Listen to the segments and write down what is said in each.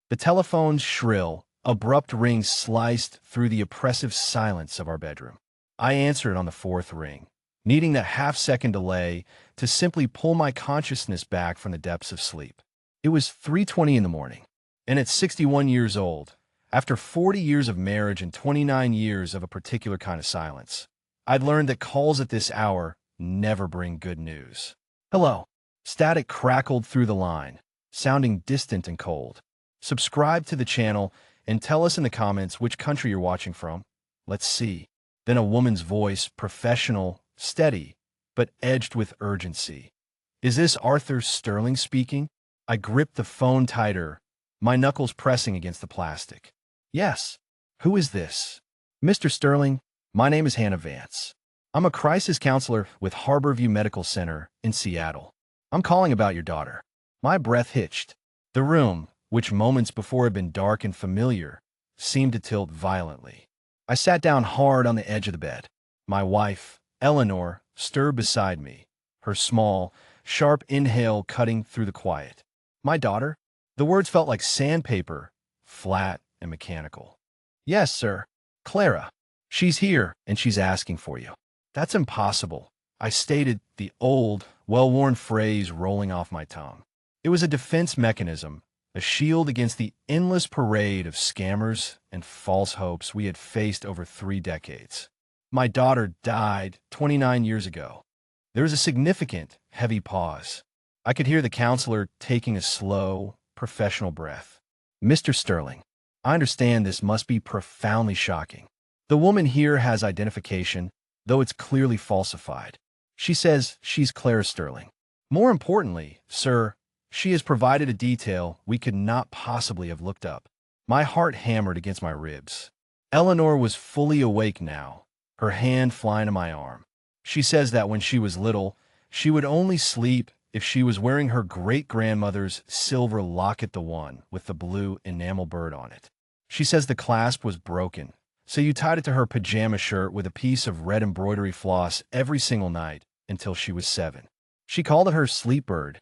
The telephone's shrill, abrupt ring sliced through the oppressive silence of our bedroom. I answered on the fourth ring, needing that half-second delay to simply pull my consciousness back from the depths of sleep. It was 3:20 in the morning, and at 61 years old, after 40 years of marriage and 29 years of a particular kind of silence, I'd learned that calls at this hour never bring good news. Hello. Static crackled through the line, sounding distant and cold. Subscribe to the channel and tell us in the comments which country you're watching from. Let's see. Then a woman's voice, professional, steady, but edged with urgency. Is this Arthur Sterling speaking? I gripped the phone tighter, my knuckles pressing against the plastic. Yes. Who is this? Mr. Sterling, my name is Hannah Vance. I'm a crisis counselor with Harborview Medical Center in Seattle. I'm calling about your daughter. My breath hitched. The room, which moments before had been dark and familiar, seemed to tilt violently. I sat down hard on the edge of the bed. My wife, Eleanor, stirred beside me, her small, sharp inhale cutting through the quiet. My daughter? The words felt like sandpaper, flat and mechanical. Yes, sir. Clara. She's here, and she's asking for you. That's impossible, I stated, the old, well-worn phrase rolling off my tongue. It was a defense mechanism, a shield against the endless parade of scammers and false hopes we had faced over 3 decades. My daughter died 29 years ago. There was a significant, heavy pause. I could hear the counselor taking a slow, professional breath. Mr. Sterling, I understand this must be profoundly shocking. The woman here has identification, though it's clearly falsified. She says she's Clara Sterling. More importantly, sir, she has provided a detail we could not possibly have looked up. My heart hammered against my ribs. Eleanor was fully awake now, her hand flying to my arm. She says that when she was little, she would only sleep if she was wearing her great-grandmother's silver locket, the one with the blue enamel bird on it. She says the clasp was broken, so you tied it to her pajama shirt with a piece of red embroidery floss every single night until she was 7. She called it her sleep bird.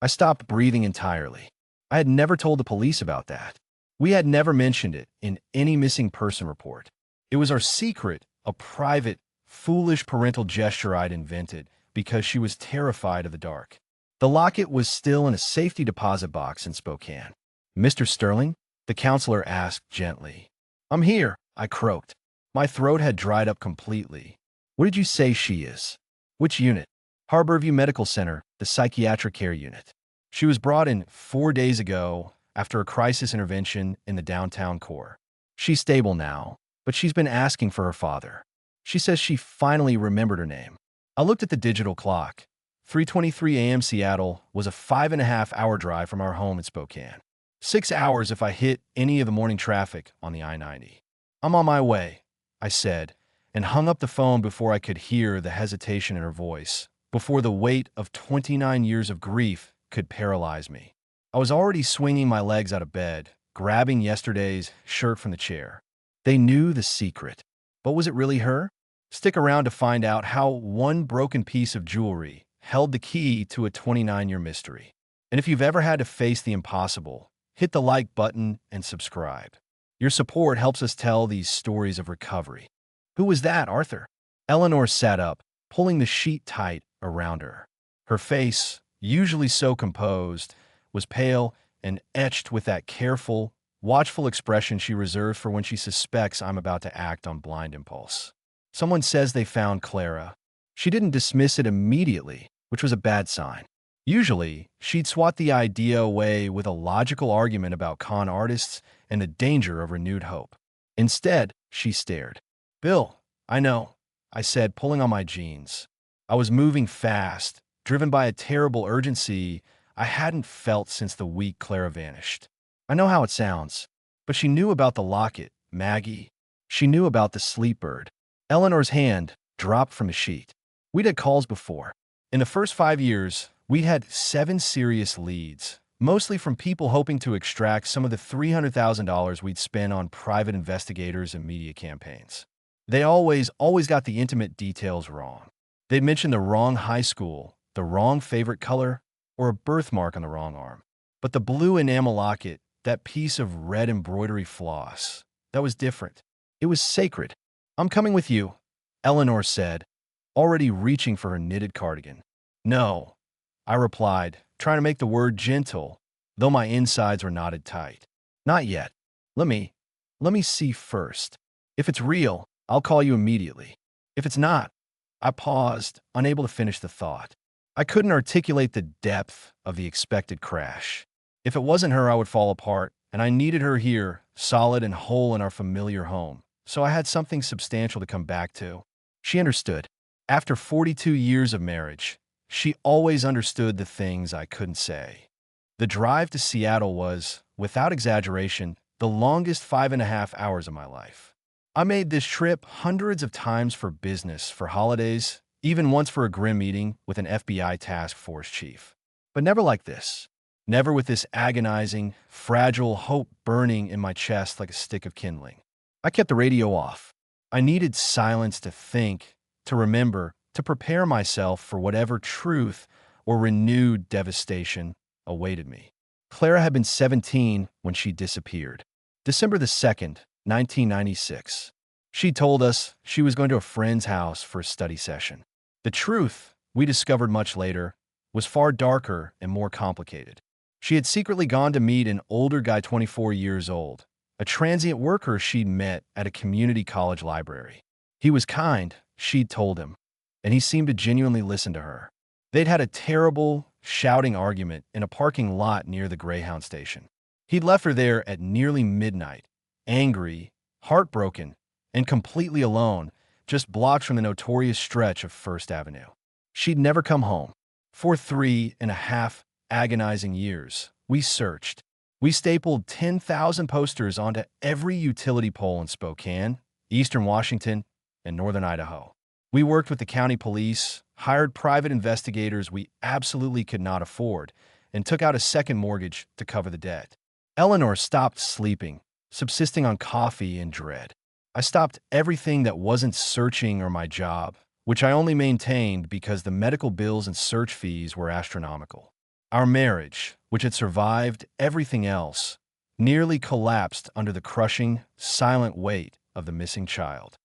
I stopped breathing entirely. I had never told the police about that. We had never mentioned it in any missing person report. It was our secret, a private, foolish parental gesture I'd invented because she was terrified of the dark. The locket was still in a safety deposit box in Spokane. Mr. Sterling? The counselor asked gently. I'm here, I croaked. My throat had dried up completely. What did you say she is? Which unit? Harborview Medical Center, the psychiatric care unit. She was brought in 4 days ago after a crisis intervention in the downtown core. She's stable now, but she's been asking for her father. She says she finally remembered her name. I looked at the digital clock. 3:23 a.m. Seattle was a 5.5-hour drive from our home in Spokane. 6 hours if I hit any of the morning traffic on the I-90. I'm on my way, I said, and hung up the phone before I could hear the hesitation in her voice, before the weight of 29 years of grief could paralyze me. I was already swinging my legs out of bed, grabbing yesterday's shirt from the chair. They knew the secret. But was it really her? Stick around to find out how one broken piece of jewelry held the key to a 29-year mystery. And if you've ever had to face the impossible, hit the like button and subscribe. Your support helps us tell these stories of recovery. Who was that, Arthur? Eleanor sat up, pulling the sheet tight around her. Her face, usually so composed, was pale and etched with that careful, watchful expression she reserves for when she suspects I'm about to act on blind impulse. Someone says they found Clara. She didn't dismiss it immediately, which was a bad sign. Usually, she'd swat the idea away with a logical argument about con artists and the danger of renewed hope. Instead, she stared. Bill, I know, I said, pulling on my jeans. I was moving fast, driven by a terrible urgency I hadn't felt since the week Clara vanished. I know how it sounds, but she knew about the locket, Maggie. She knew about the sleep bird. Eleanor's hand dropped from the sheet. We'd had calls before. In the first 5 years, we'd had 7 serious leads, mostly from people hoping to extract some of the $300,000 we'd spent on private investigators and media campaigns. They always got the intimate details wrong. They'd mention the wrong high school, the wrong favorite color, or a birthmark on the wrong arm. But the blue enamel locket that piece of red embroidery floss. That was different. It was sacred. "I'm coming with you," Eleanor said, already reaching for her knitted cardigan. "No," I replied, trying to make the word gentle, though my insides were knotted tight. "Not yet. Let me, let me see first. If it's real, I'll call you immediately. If it's not—" I paused, unable to finish the thought. I couldn't articulate the depth of the expected crash. If it wasn't her, I would fall apart, and I needed her here, solid and whole in our familiar home. So I had something substantial to come back to. She understood. After 42 years of marriage, she always understood the things I couldn't say. The drive to Seattle was, without exaggeration, the longest 5.5 hours of my life. I made this trip hundreds of times for business, for holidays, even once for a grim meeting with an FBI task force chief. But never like this. Never with this agonizing, fragile hope burning in my chest like a stick of kindling. I kept the radio off. I needed silence to think, to remember, to prepare myself for whatever truth or renewed devastation awaited me. Clara had been 17 when she disappeared. December the 2nd, 1996. She told us she was going to a friend's house for a study session. The truth, we discovered much later, was far darker and more complicated. She had secretly gone to meet an older guy 24 years old, a transient worker she'd met at a community college library. He was kind, she'd told him, and he seemed to genuinely listen to her. They'd had a terrible, shouting argument in a parking lot near the Greyhound station. He'd left her there at nearly midnight, angry, heartbroken, and completely alone, just blocks from the notorious stretch of First Avenue. She'd never come home. For 3.5 agonizing years, we searched. We stapled 10,000 posters onto every utility pole in Spokane, Eastern Washington, and Northern Idaho. We worked with the county police, hired private investigators we absolutely could not afford, and took out a second mortgage to cover the debt. Eleanor stopped sleeping, subsisting on coffee and dread. I stopped everything that wasn't searching or my job, which I only maintained because the medical bills and search fees were astronomical. Our marriage, which had survived everything else, nearly collapsed under the crushing, silent weight of the missing child.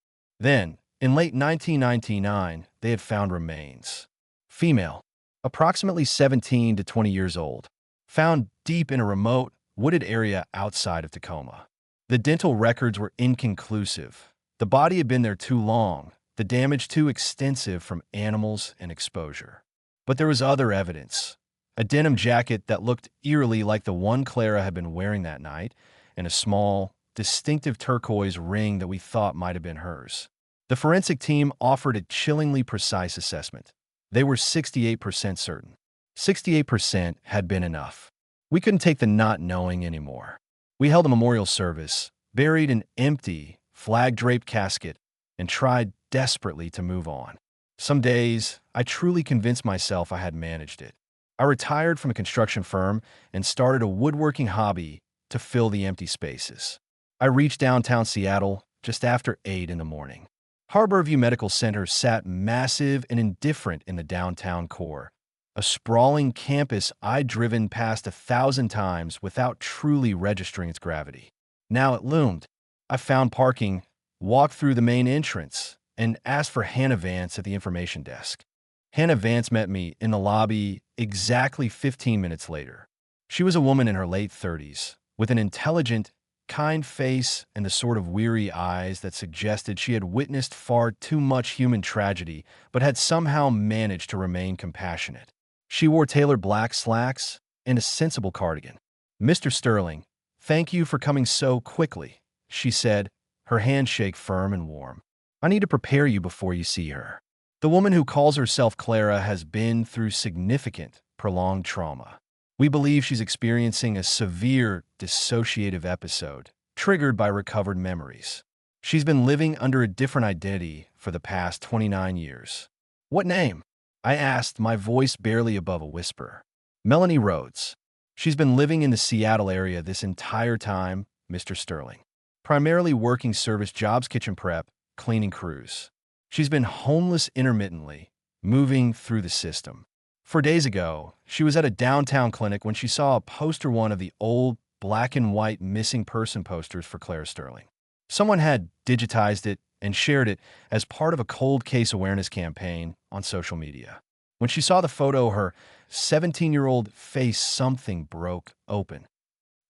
Then, in late 1999, they had found remains. Female, approximately 17 to 20 years old, found deep in a remote, wooded area outside of Tacoma. The dental records were inconclusive. The body had been there too long, the damage too extensive from animals and exposure. But there was other evidence. A denim jacket that looked eerily like the one Clara had been wearing that night, and a small, distinctive turquoise ring that we thought might have been hers. The forensic team offered a chillingly precise assessment. They were 68% certain. 68% had been enough. We couldn't take the not knowing anymore. We held a memorial service, buried an empty, flag-draped casket, and tried desperately to move on. Some days, I truly convinced myself I had managed it. I retired from a construction firm and started a woodworking hobby to fill the empty spaces. I reached downtown Seattle just after 8 in the morning. Harborview Medical Center sat massive and indifferent in the downtown core, a sprawling campus I'd driven past 1,000 times without truly registering its gravity. Now it loomed. I found parking, walked through the main entrance, and asked for Hannah Vance at the information desk. Hannah Vance met me in the lobby exactly 15 minutes later. She was a woman in her late 30s, with an intelligent, kind face and the sort of weary eyes that suggested she had witnessed far too much human tragedy but had somehow managed to remain compassionate. She wore tailored black slacks and a sensible cardigan. "Mr. Sterling, thank you for coming so quickly," she said, her handshake firm and warm. "I need to prepare you before you see her. The woman who calls herself Clara has been through significant, prolonged trauma. We believe she's experiencing a severe dissociative episode, triggered by recovered memories. She's been living under a different identity for the past 29 years. What name?" I asked, my voice barely above a whisper. "Melanie Rhodes. She's been living in the Seattle area this entire time, Mr. Sterling. Primarily working service jobs, kitchen prep, cleaning crews. She's been homeless intermittently, moving through the system. 4 days ago, she was at a downtown clinic when she saw a poster one of the old, black and white missing person posters for Clara Sterling. Someone had digitized it and shared it as part of a cold case awareness campaign on social media. When she saw the photo, her 17-year-old face, something broke open.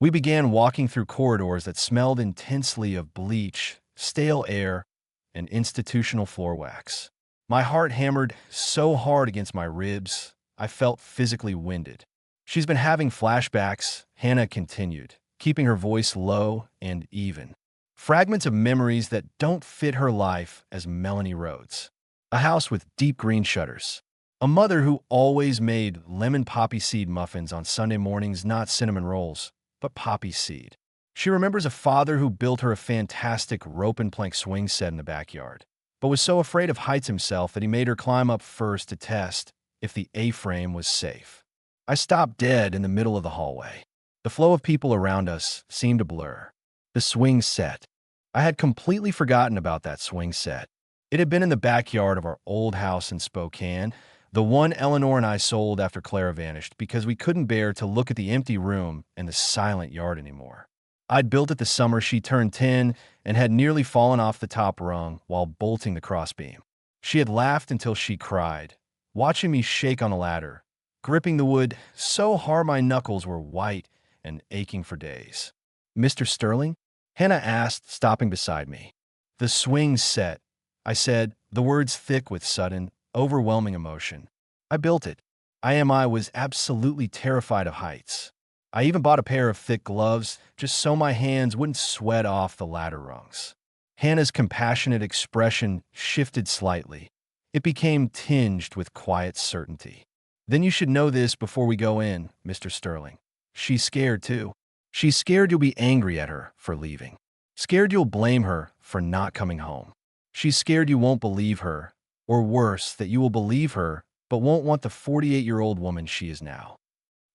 We began walking through corridors that smelled intensely of bleach, stale air, and institutional floor wax. My heart hammered so hard against my ribs, I felt physically winded. She's been having flashbacks, Hannah continued, keeping her voice low and even. Fragments of memories that don't fit her life as Melanie Rhodes. A house with deep green shutters. A mother who always made lemon poppy seed muffins on Sunday mornings, not cinnamon rolls, but poppy seed. She remembers a father who built her a fantastic rope and plank swing set in the backyard, but was so afraid of heights himself that he made her climb up first to test if the A-frame was safe. I stopped dead in the middle of the hallway. The flow of people around us seemed to blur. The swing set. I had completely forgotten about that swing set. It had been in the backyard of our old house in Spokane, the one Eleanor and I sold after Clara vanished because we couldn't bear to look at the empty room and the silent yard anymore. I'd built it the summer she turned 10 and had nearly fallen off the top rung while bolting the crossbeam. She had laughed until she cried, watching me shake on the ladder, gripping the wood so hard my knuckles were white and aching for days. "Mr. Sterling?" Hannah asked, stopping beside me. "The swing set," I said, the words thick with sudden, overwhelming emotion. "I built it. I was absolutely terrified of heights. I even bought a pair of thick gloves just so my hands wouldn't sweat off the ladder rungs." Hannah's compassionate expression shifted slightly. It became tinged with quiet certainty. "Then you should know this before we go in, Mr. Sterling. She's scared, too. She's scared you'll be angry at her for leaving. Scared you'll blame her for not coming home. She's scared you won't believe her, or worse, that you will believe her but won't want the 48-year-old woman she is now."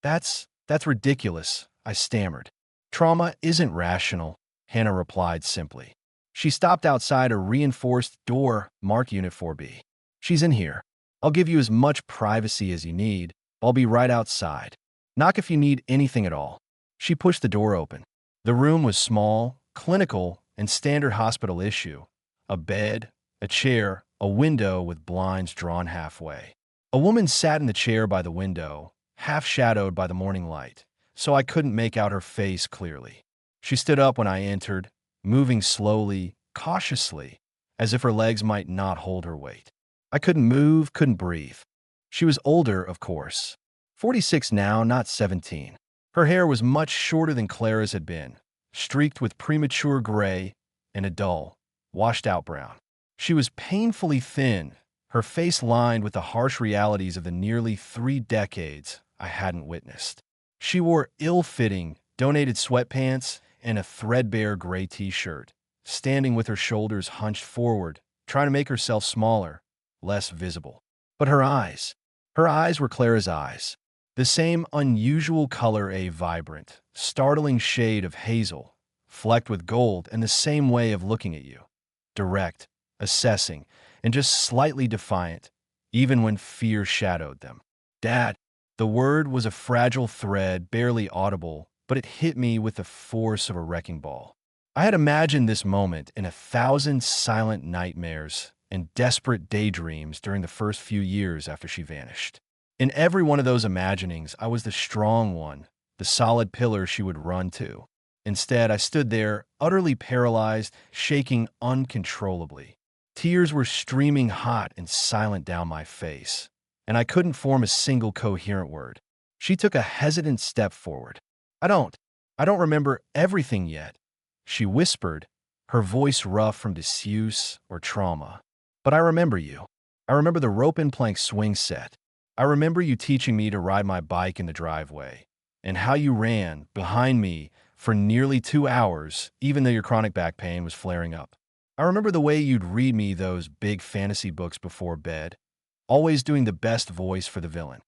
That's ridiculous," I stammered. "Trauma isn't rational," Hannah replied simply. She stopped outside a reinforced door marked Unit 4B. "She's in here. I'll give you as much privacy as you need. I'll be right outside. Knock if you need anything at all." She pushed the door open. The room was small, clinical, and standard hospital issue. A bed, a chair, a window with blinds drawn halfway. A woman sat in the chair by the window, half shadowed by the morning light, so I couldn't make out her face clearly. She stood up when I entered, moving slowly, cautiously, as if her legs might not hold her weight. I couldn't move, couldn't breathe. She was older, of course. 46 now, not 17. Her hair was much shorter than Clara's had been, streaked with premature gray and a dull, washed-out brown. She was painfully thin, her face lined with the harsh realities of the nearly 3 decades I hadn't witnessed. She wore ill-fitting, donated sweatpants and a threadbare gray t-shirt, standing with her shoulders hunched forward, trying to make herself smaller, less visible. But her eyes were Clara's eyes. The same unusual color, a vibrant, startling shade of hazel, flecked with gold, and the same way of looking at you. Direct, assessing, and just slightly defiant, even when fear shadowed them. "Dad." The word was a fragile thread, barely audible, but it hit me with the force of a wrecking ball. I had imagined this moment in 1,000 silent nightmares and desperate daydreams during the first few years after she vanished. In every one of those imaginings, I was the strong one, the solid pillar she would run to. Instead, I stood there, utterly paralyzed, shaking uncontrollably. Tears were streaming hot and silent down my face, and I couldn't form a single coherent word. She took a hesitant step forward. I don't remember everything yet," she whispered, her voice rough from disuse or trauma. "But I remember you. I remember the rope and plank swing set. I remember you teaching me to ride my bike in the driveway, and how you ran behind me for nearly 2 hours, even though your chronic back pain was flaring up. I remember the way you'd read me those big fantasy books before bed, always doing the best voice for the villain."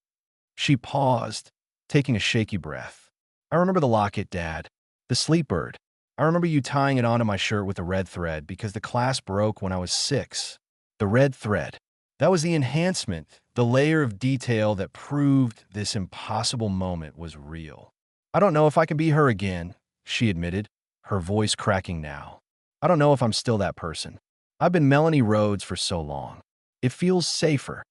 She paused, taking a shaky breath. "I remember the locket, Dad. The sleep bird. I remember you tying it onto my shirt with a red thread because the clasp broke when I was 6. The red thread. That was the enhancement, the layer of detail that proved this impossible moment was real. I don't know if I can be her again, she admitted, her voice cracking now. I don't know if I'm still that person. I've been Melanie Rhodes for so long. It feels safer.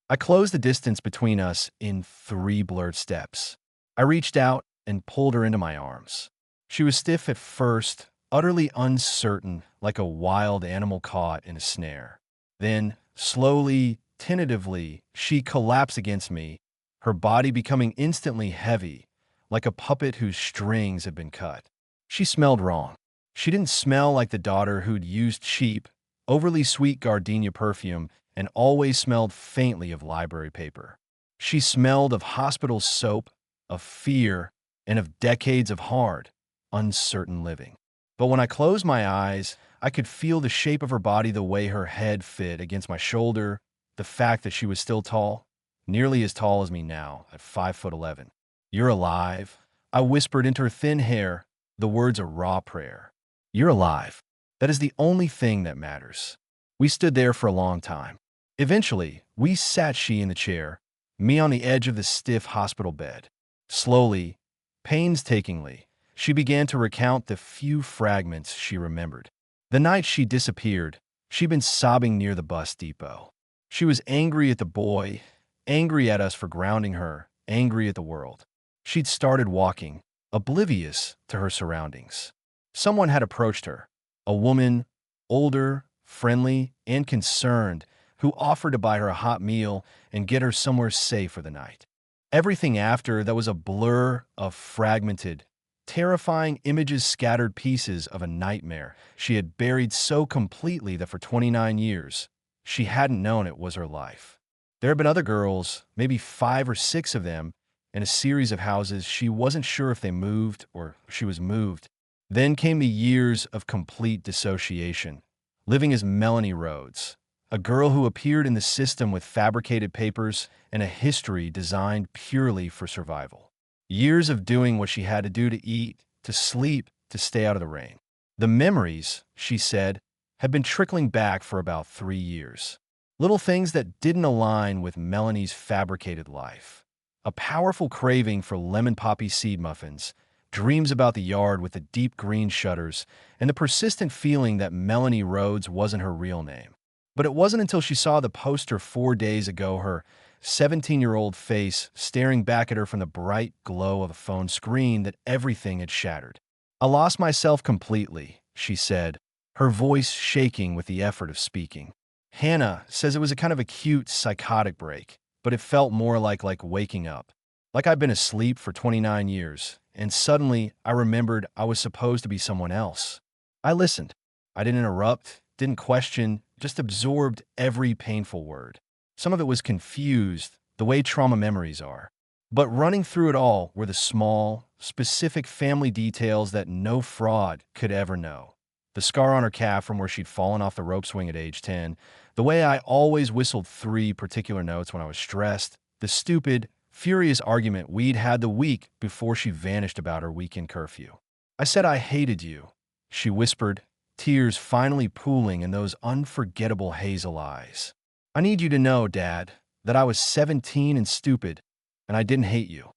I closed the distance between us in 3 blurred steps. I reached out and pulled her into my arms. She was stiff at first, utterly uncertain, like a wild animal caught in a snare. Then, slowly, tentatively, she collapsed against me, her body becoming instantly heavy, like a puppet whose strings had been cut. She smelled wrong. She didn't smell like the daughter who'd used cheap, overly sweet gardenia perfume and always smelled faintly of library paper. She smelled of hospital soap, of fear, and of decades of hard, uncertain living. But when I closed my eyes, I could feel the shape of her body, the way her head fit against my shoulder, the fact that she was still tall, nearly as tall as me now, at 5'11". You're alive, I whispered into her thin hair, the words a raw prayer. You're alive. That is the only thing that matters. We stood there for a long time. Eventually, we sat she in the chair, me on the edge of the stiff hospital bed. Slowly, painstakingly, she began to recount the few fragments she remembered. The night she disappeared, she'd been sobbing near the bus depot. She was angry at the boy, angry at us for grounding her, angry at the world. She'd started walking, oblivious to her surroundings. Someone had approached her, a woman, older, friendly, and concerned, who offered to buy her a hot meal and get her somewhere safe for the night. Everything after that was a blur of fragmented, terrifying images, scattered pieces of a nightmare she had buried so completely that for 29 years, she hadn't known it was her life. There had been other girls, maybe 5 or 6 of them, in a series of houses. She wasn't sure if they moved or she was moved. Then came the years of complete dissociation, living as Melanie Rhodes, a girl who appeared in the system with fabricated papers and a history designed purely for survival. Years of doing what she had to do to eat, to sleep, to stay out of the rain. The memories, she said, had been trickling back for about 3 years. Little things that didn't align with Melanie's fabricated life. A powerful craving for lemon poppy seed muffins, dreams about the yard with the deep green shutters, and the persistent feeling that Melanie Rhodes wasn't her real name. But it wasn't until she saw the poster 4 days ago, her 17-year-old face staring back at her from the bright glow of a phone screen, that everything had shattered. I lost myself completely, she said, her voice shaking with the effort of speaking. Hannah says it was a kind of acute psychotic break, but it felt more like waking up. Like I'd been asleep for 29 years, and suddenly I remembered I was supposed to be someone else. I listened. I didn't interrupt, didn't question, just absorbed every painful word. Some of it was confused, the way trauma memories are. But running through it all were the small, specific family details that no fraud could ever know. The scar on her calf from where she'd fallen off the rope swing at age 10, the way I always whistled 3 particular notes when I was stressed, the stupid, furious argument we'd had the week before she vanished about her weekend curfew. I said I hated you, she whispered, tears finally pooling in those unforgettable hazel eyes. I need you to know, Dad, that I was 17 and stupid, and I didn't hate you.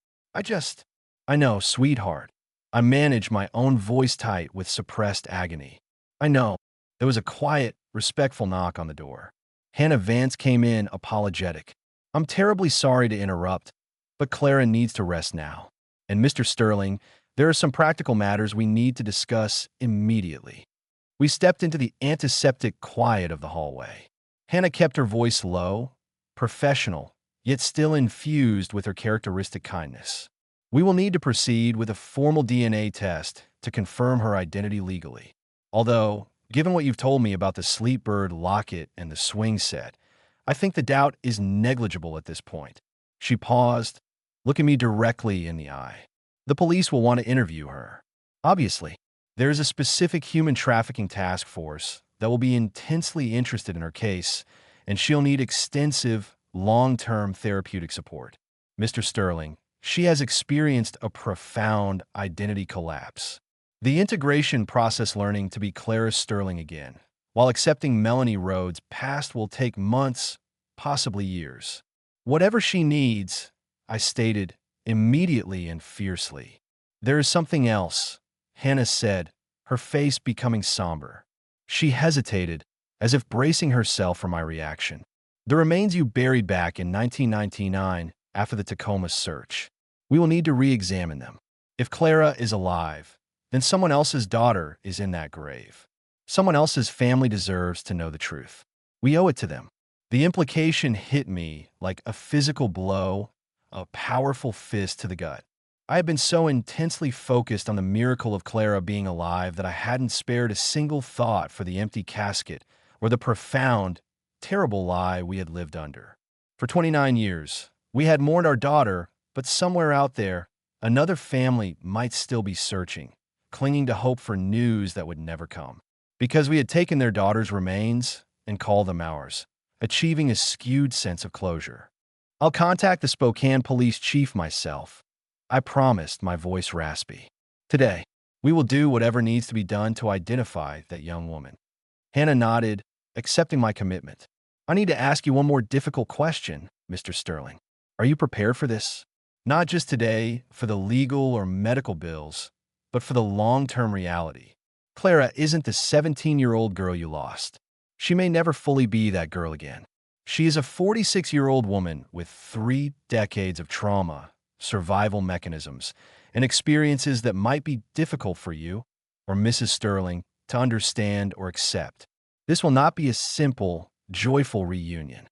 I know, sweetheart. I managed my own voice tight with suppressed agony. I know. There was a quiet, respectful knock on the door. Hannah Vance came in, apologetic. I'm terribly sorry to interrupt, but Clara needs to rest now. And Mr. Sterling, there are some practical matters we need to discuss immediately. We stepped into the antiseptic quiet of the hallway. Hannah kept her voice low, professional, yet still infused with her characteristic kindness. We will need to proceed with a formal DNA test to confirm her identity legally. Although, given what you've told me about the Sleepbird locket and the swing set, I think the doubt is negligible at this point. She paused, looking me directly in the eye. The police will want to interview her. Obviously, there is a specific human trafficking task force that will be intensely interested in her case, and she'll need extensive, long-term therapeutic support. Mr. Sterling, she has experienced a profound identity collapse. The integration process learning to be Clara Sterling again, while accepting Melanie Rhodes' past, will take months, possibly years. Whatever she needs, I stated, immediately and fiercely. There is something else, Hannah said, her face becoming somber. She hesitated, as if bracing herself for my reaction. The remains you buried back in 1999 after the Tacoma search. We will need to re-examine them. If Clara is alive, then someone else's daughter is in that grave. Someone else's family deserves to know the truth. We owe it to them. The implication hit me like a physical blow, a powerful fist to the gut. I had been so intensely focused on the miracle of Clara being alive that I hadn't spared a single thought for the empty casket or the profound, terrible lie we had lived under. For 29 years, we had mourned our daughter, but somewhere out there, another family might still be searching, clinging to hope for news that would never come. Because we had taken their daughter's remains and called them ours, achieving a skewed sense of closure. I'll contact the Spokane police chief myself, I promised, my voice raspy. Today, we will do whatever needs to be done to identify that young woman. Hannah nodded, accepting my commitment. I need to ask you one more difficult question, Mr. Sterling. Are you prepared for this? Not just today, for the legal or medical bills, but for the long-term reality. Clara isn't the 17-year-old girl you lost. She may never fully be that girl again. She is a 46-year-old woman with 3 decades of trauma, survival mechanisms, and experiences that might be difficult for you, or Mrs. Sterling, to understand or accept. This will not be a simple, joyful reunion.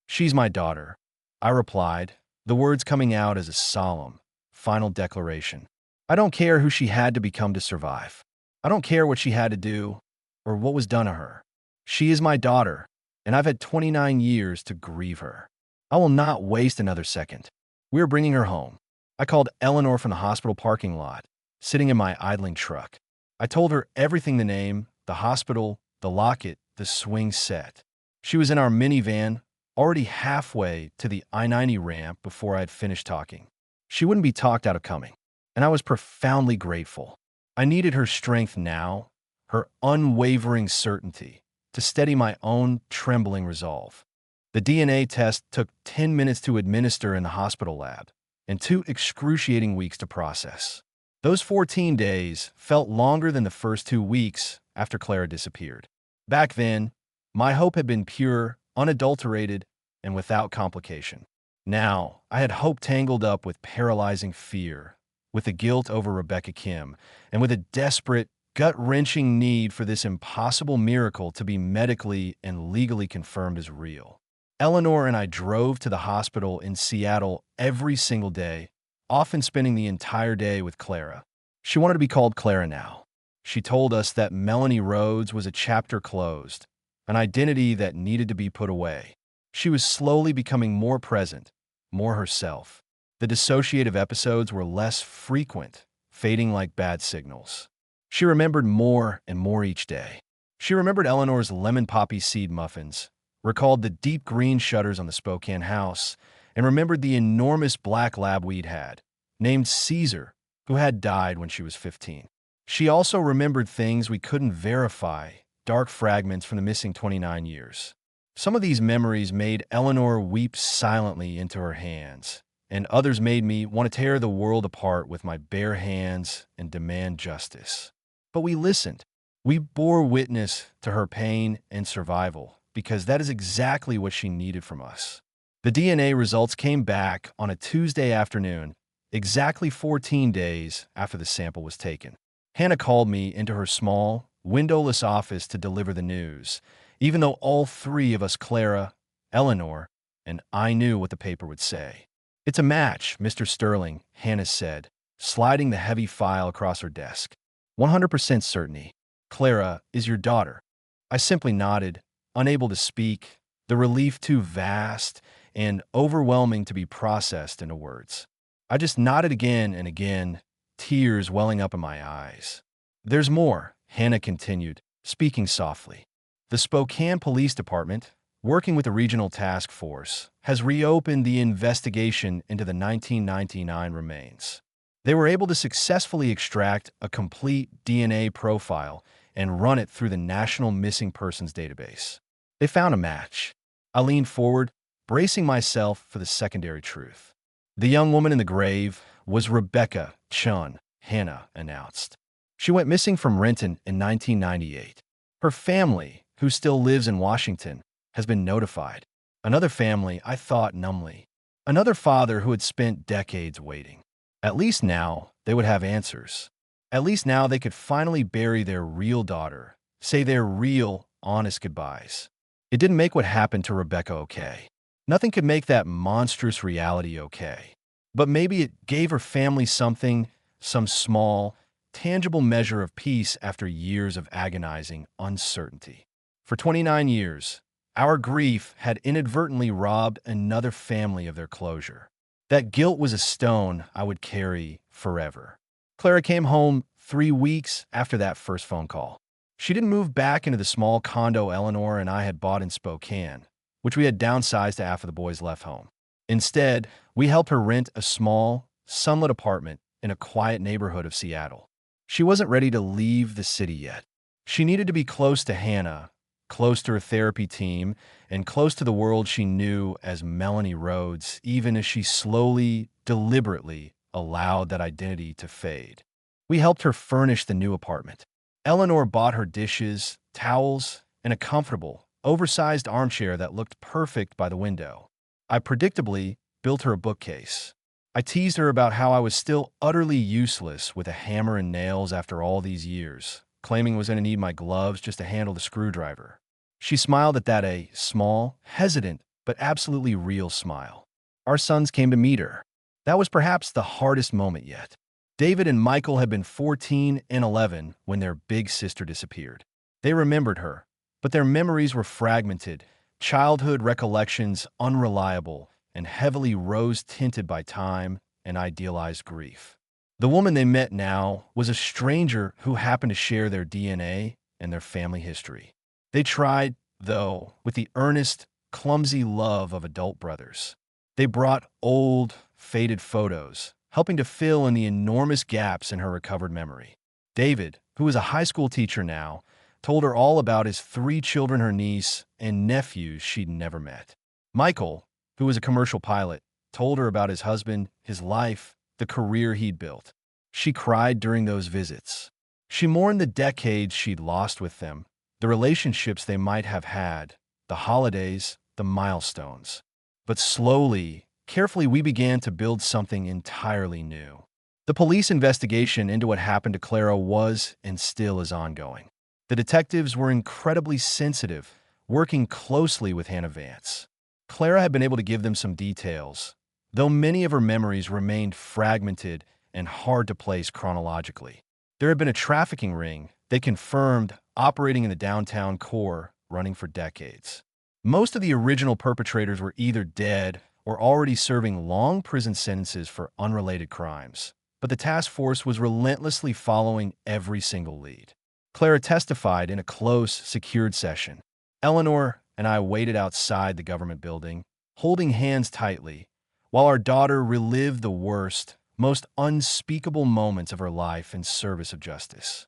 She's my daughter, I replied, the words coming out as a solemn, final declaration. I don't care who she had to become to survive. I don't care what she had to do, or what was done to her. She is my daughter, and I've had 29 years to grieve her. I will not waste another second. We are bringing her home. I called Eleanor from the hospital parking lot, sitting in my idling truck. I told her everything: the name, the hospital, the locket, the swing set. She was in our minivan, already halfway to the I-90 ramp before I had finished talking. She wouldn't be talked out of coming, and I was profoundly grateful. I needed her strength now, her unwavering certainty, to steady my own trembling resolve. The DNA test took 10 minutes to administer in the hospital lab, and 2 excruciating weeks to process. Those 14 days felt longer than the first 2 weeks after Clara disappeared. Back then, my hope had been pure, unadulterated, and without complication. Now, I had hope tangled up with paralyzing fear, with the guilt over Rebecca Kim, and with a desperate, gut-wrenching need for this impossible miracle to be medically and legally confirmed as real. Eleanor and I drove to the hospital in Seattle every single day, often spending the entire day with Clara. She wanted to be called Clara now. She told us that Melanie Rhodes was a chapter closed, an identity that needed to be put away. She was slowly becoming more present, more herself. The dissociative episodes were less frequent, fading like bad signals. She remembered more and more each day. She remembered Eleanor's lemon poppy seed muffins, recalled the deep green shutters on the Spokane house, and remembered the enormous black lab we'd had, named Caesar, who had died when she was 15. She also remembered things we couldn't verify, dark fragments from the missing 29 years. Some of these memories made Eleanor weep silently into her hands, and others made me want to tear the world apart with my bare hands and demand justice. But we listened. We bore witness to her pain and survival, because that is exactly what she needed from us. The DNA results came back on a Tuesday afternoon, exactly 14 days after the sample was taken. Hannah called me into her small, windowless office to deliver the news, even though all 3 of us, Clara, Eleanor, and I, knew what the paper would say. "It's a match, Mr. Sterling," Hannah said, sliding the heavy file across her desk. 100% certainty. Clara is your daughter. I simply nodded, unable to speak, the relief too vast and overwhelming to be processed into words. I just nodded again and again, tears welling up in my eyes. "There's more," Hannah continued, speaking softly. "The Spokane Police Department, working with the Regional Task Force, has reopened the investigation into the 1999 remains. They were able to successfully extract a complete DNA profile and run it through the National Missing Persons Database. They found a match." I leaned forward, bracing myself for the secondary truth. The young woman in the grave was Rebecca Chen, Hannah announced. She went missing from Renton in 1998. Her family, who still lives in Washington, has been notified. Another family, I thought numbly. Another father who had spent decades waiting. At least now they would have answers. At least now they could finally bury their real daughter, say their real, honest goodbyes. It didn't make what happened to Rebecca okay. Nothing could make that monstrous reality okay. But maybe it gave her family something, some small, tangible measure of peace after years of agonizing uncertainty. For 29 years, our grief had inadvertently robbed another family of their closure. That guilt was a stone I would carry forever. Clara came home 3 weeks after that first phone call. She didn't move back into the small condo Eleanor and I had bought in Spokane, which we had downsized after the boys left home. Instead, we helped her rent a small, sunlit apartment in a quiet neighborhood of Seattle. She wasn't ready to leave the city yet. She needed to be close to Hannah, close to her therapy team, and close to the world she knew as Melanie Rhodes, even as she slowly, deliberately allowed that identity to fade. We helped her furnish the new apartment. Eleanor bought her dishes, towels, and a comfortable, oversized armchair that looked perfect by the window. I predictably built her a bookcase. I teased her about how I was still utterly useless with a hammer and nails after all these years, claiming I was going to need my gloves just to handle the screwdriver. She smiled at that, a small, hesitant, but absolutely real smile. Our sons came to meet her. That was perhaps the hardest moment yet. David and Michael had been 14 and 11 when their big sister disappeared. They remembered her, but their memories were fragmented, childhood recollections unreliable, and heavily rose-tinted by time and idealized grief. The woman they met now was a stranger who happened to share their DNA and their family history. They tried, though, with the earnest, clumsy love of adult brothers. They brought old, faded photos, helping to fill in the enormous gaps in her recovered memory. David, who is a high school teacher now, told her all about his 3 children, her niece, and nephews she'd never met. Michael, who was a commercial pilot, told her about his husband, his life, the career he'd built. She cried during those visits. She mourned the decades she'd lost with them, the relationships they might have had, the holidays, the milestones. But slowly, carefully, we began to build something entirely new. The police investigation into what happened to Clara was and still is ongoing. The detectives were incredibly sensitive, working closely with Hannah Vance. Clara had been able to give them some details, though many of her memories remained fragmented and hard to place chronologically. There had been a trafficking ring, they confirmed, operating in the downtown core, running for decades. Most of the original perpetrators were either dead or already serving long prison sentences for unrelated crimes, but the task force was relentlessly following every single lead. Clara testified in a close, secured session. Eleanor and I waited outside the government building, holding hands tightly, while our daughter relived the worst, most unspeakable moments of her life in service of justice.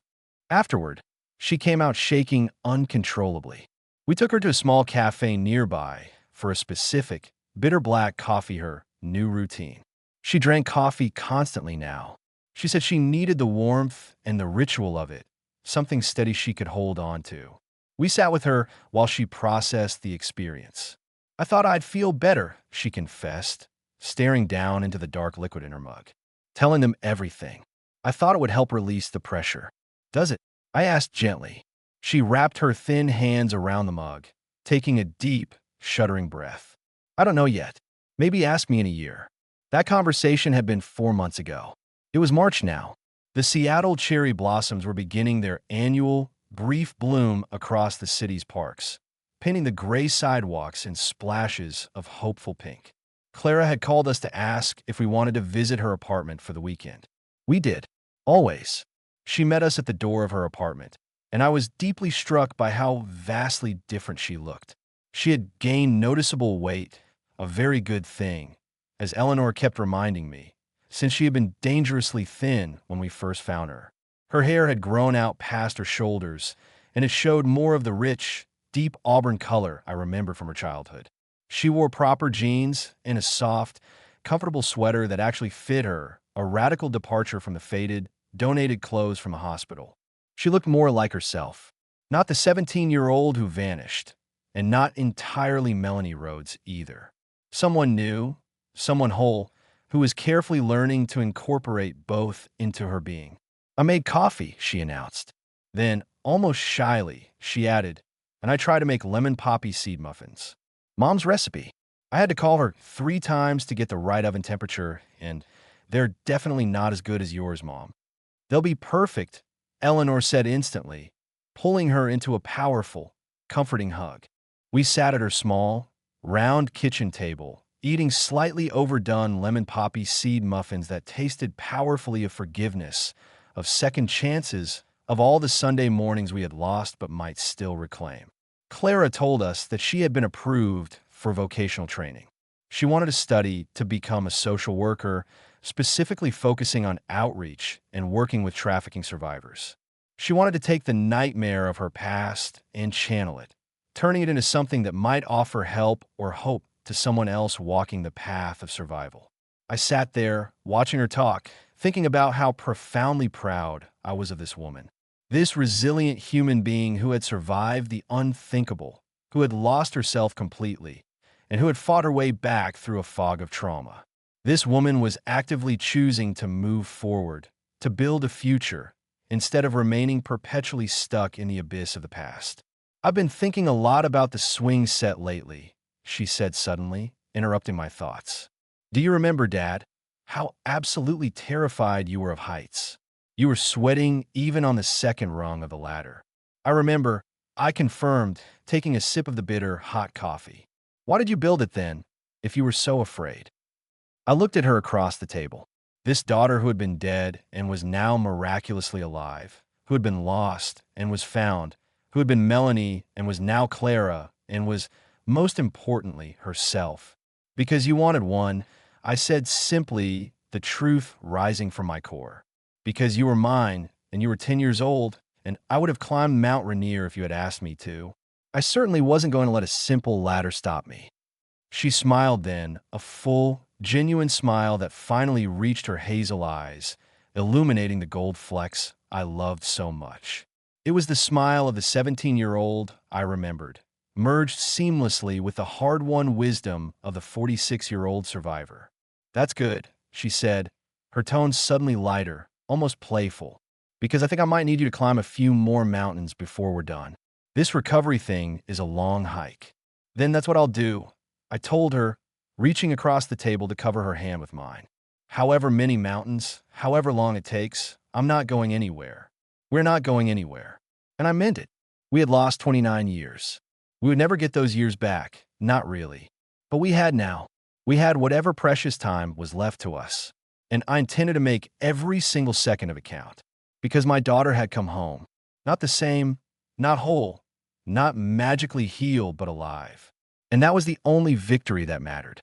Afterward, she came out shaking uncontrollably. We took her to a small cafe nearby for a specific, bitter black coffee, her new routine. She drank coffee constantly now. She said she needed the warmth and the ritual of it, something steady she could hold on to. We sat with her while she processed the experience. I thought I'd feel better, she confessed, staring down into the dark liquid in her mug. Telling them everything. I thought it would help release the pressure. Does it? I asked gently. She wrapped her thin hands around the mug, taking a deep, shuddering breath. I don't know yet. Maybe ask me in a year. That conversation had been 4 months ago. It was March now. The Seattle cherry blossoms were beginning their annual, brief bloom across the city's parks, painting the gray sidewalks in splashes of hopeful pink. Clara had called us to ask if we wanted to visit her apartment for the weekend. We did. Always. She met us at the door of her apartment, and I was deeply struck by how vastly different she looked. She had gained noticeable weight, a very good thing, as Eleanor kept reminding me, since she had been dangerously thin when we first found her. Her hair had grown out past her shoulders, and it showed more of the rich, deep auburn color I remember from her childhood. She wore proper jeans and a soft, comfortable sweater that actually fit her, a radical departure from the faded, donated clothes from a hospital. She looked more like herself. Not the 17-year-old who vanished, and not entirely Melanie Rhodes either. Someone new, someone whole, who was carefully learning to incorporate both into her being. "I made coffee," she announced. Then, almost shyly, she added, "and I try to make lemon poppy seed muffins. Mom's recipe. I had to call her 3 times to get the right oven temperature, and they're definitely not as good as yours, Mom." "They'll be perfect," Eleanor said instantly, pulling her into a powerful, comforting hug. We sat at her small, round kitchen table, eating slightly overdone lemon poppy seed muffins that tasted powerfully of forgiveness, of second chances, of all the Sunday mornings we had lost but might still reclaim. Clara told us that she had been approved for vocational training. She wanted to study to become a social worker, specifically focusing on outreach and working with trafficking survivors. She wanted to take the nightmare of her past and channel it, turning it into something that might offer help or hope to someone else walking the path of survival. I sat there, watching her talk, thinking about how profoundly proud I was of this woman. This resilient human being who had survived the unthinkable, who had lost herself completely, and who had fought her way back through a fog of trauma. This woman was actively choosing to move forward, to build a future, instead of remaining perpetually stuck in the abyss of the past. "I've been thinking a lot about the swing set lately," she said suddenly, interrupting my thoughts. "Do you remember, Dad, how absolutely terrified you were of heights? You were sweating even on the second rung of the ladder. I remember," I confirmed, taking a sip of the bitter, hot coffee. "Why did you build it then, if you were so afraid?" I looked at her across the table. This daughter who had been dead and was now miraculously alive, who had been lost and was found, who had been Melanie and was now Clara, and was, most importantly, herself. "Because you wanted one," I said simply, the truth rising from my core. "Because you were mine, and you were 10 years old, and I would have climbed Mount Rainier if you had asked me to. I certainly wasn't going to let a simple ladder stop me." She smiled then, a full, genuine smile that finally reached her hazel eyes, illuminating the gold flecks I loved so much. It was the smile of the 17-year-old I remembered, merged seamlessly with the hard-won wisdom of the 46-year-old survivor. "That's good," she said, her tone suddenly lighter, almost playful, "because I think I might need you to climb a few more mountains before we're done. This recovery thing is a long hike." "Then that's what I'll do," I told her, reaching across the table to cover her hand with mine. "However many mountains, however long it takes, I'm not going anywhere. We're not going anywhere." And I meant it. We had lost 29 years. We would never get those years back, not really. But we had now. We had whatever precious time was left to us. And I intended to make every single second of it count. Because my daughter had come home. Not the same, not whole, not magically healed, but alive. And that was the only victory that mattered.